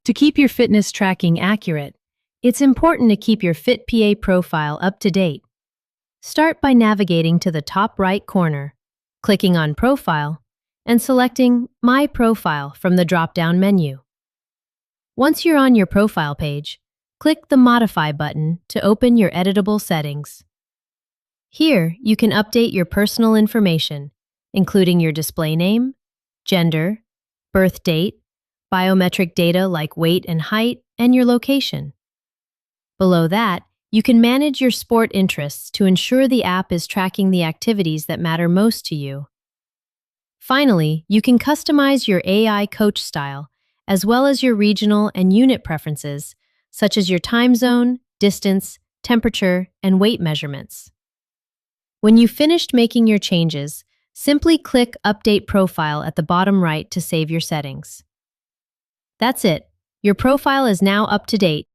To keep your fitness tracking accurate, it's important to keep your FitPA profile up to date. Start by navigating to the top right corner, clicking on Profile, and selecting My Profile from the drop-down menu. Once you're on your profile page, click the Modify button to open your editable settings. Here, you can update your personal information, including your display name, gender, birth date, biometric data like weight and height, and your location. Below that, you can manage your sport interests to ensure the app is tracking the activities that matter most to you. Finally, you can customize your AI coach style, as well as your regional and unit preferences, such as your time zone, distance, temperature, and weight measurements. When you've finished making your changes, simply click Update Profile at the bottom right to save your settings. That's it. Your profile is now up to date,